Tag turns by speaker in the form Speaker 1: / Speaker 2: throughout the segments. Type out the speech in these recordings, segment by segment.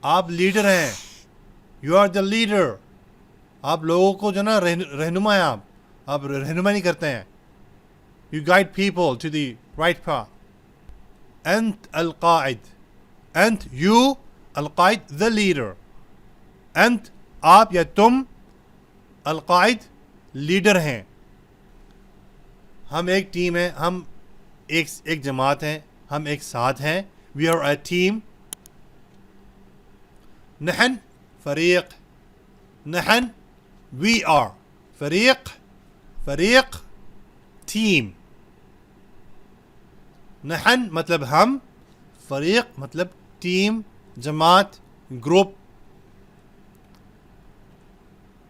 Speaker 1: आप लीडर हैं, you are the leader. आप लोगों को जो ना रहनुमा है, आप रहनुमाई करते हैं, you guide people to the right path. अंत अल-काइद, अंत यू, अल-काइद द लीडर। अंत आप या तुम, अल-काइद लीडर हैं। हम एक टीम है, हम एक जमात हैं, हम एक साथ हैं। We are a team. नहन फरीक, नहन वी आर, फरीक फरीक टीम। नहन मतलब हम, फरीक मतलब टीम, जमात, ग्रुप।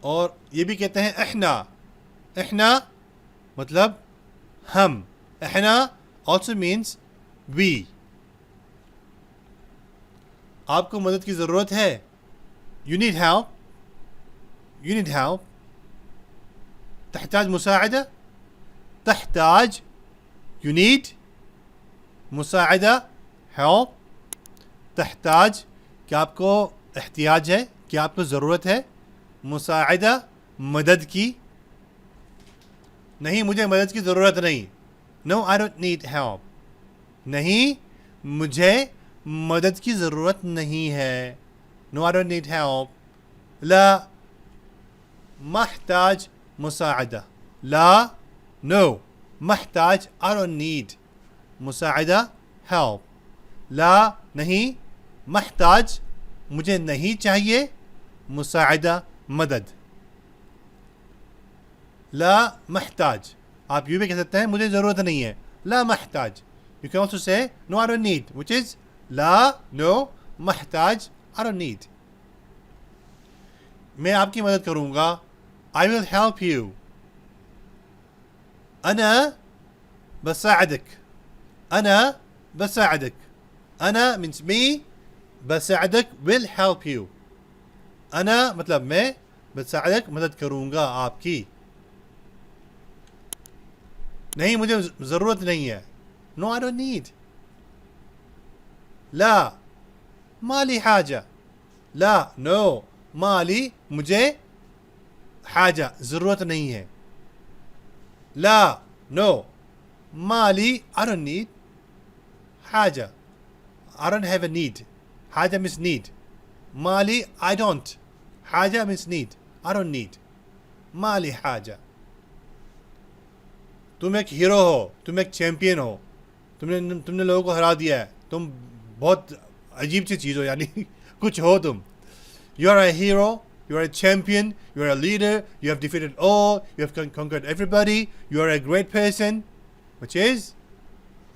Speaker 1: और ये भी कहते हैं अहना, अहना मतलब हम, अहना ऑल्सो मीन्स वी। आपको मदद की ज़रूरत है, you need help, you need help. तहताज मुसाइदा, तहताज यू नीड, मुसाइदा हेल्प। तहताज क्या आपको एहतियाज है, क्या आपको ज़रूरत है। मुसाइदा मदद की, नहीं मुझे मदद की ज़रूरत नहीं, no I don't need help, नहीं मुझे मदद की ज़रूरत नहीं है, no I don't need help. ला महताज मुसाइदा, ला नो महताज आई डोंट नीड, मुसाइदा हेल्प। ला नहीं, महताज मुझे नहीं चाहिए, मुसाइदा मदद। ला महताज आप यूँ भी कह सकते हैं मुझे ज़रूरत नहीं है, ला महताज। You can also say no I don't need, which is ला नो महताज आई डोंट नीड। मैं आपकी मदद करूँगा, आई विल हेल्प यू। अना बसाअदक, अना बसाअदक, अना मीन्स मी, बसाअदक विल हेल्प यू। अना मतलब मैं, बसाअदक मदद करूँगा आपकी। नहीं मुझे ज़रूरत नहीं है, नो आई डोंट नीड। ला माली हाजा, ला नो माली मुझे, हाजा ज़रूरत नहीं है। ला नो माली आई डोंट नीड, हाजा I don't have a need, हाजा मीन्स नीड, माली आई डोंट, हाजा means need, I don't need, माली हाजा। तुम एक हीरो हो, तुम एक चैंपियन हो, तुमने लोगों को हरा दिया है, तुम बहुत अजीब सी चीज़ हो, यानी कुछ हो तुम। You are a hero, you are a champion, you are a leader, you have defeated all, you have conquered everybody, you are a great person, which is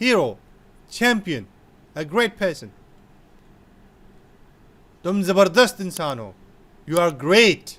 Speaker 1: hero, champion, a great person. तुम ज़बरदस्त इंसान हो, you are great.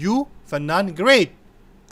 Speaker 1: you फन्नान great,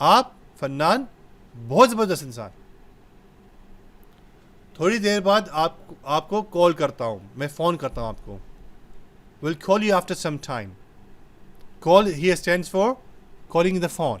Speaker 1: आप फन्नान बहुत ज़बरदस्त इंसान। थोड़ी देर बाद आपको कॉल करता हूँ, मैं फ़ोन करता हूँ आपको। Will call you after some time. Call here stands for calling the phone.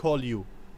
Speaker 1: call you.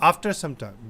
Speaker 1: after some time.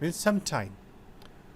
Speaker 1: means some time.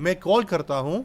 Speaker 1: मैं कॉल करता हूँ,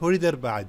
Speaker 1: थोड़ी देर बाद,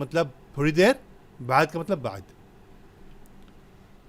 Speaker 1: मतलब थोड़ी देर, बाद का मतलब बाद।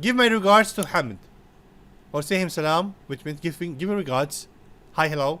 Speaker 1: give my regards to Hamid, or say him salam, which means give me regards, hi, hello.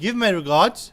Speaker 1: give my regards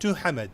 Speaker 1: to Hamid.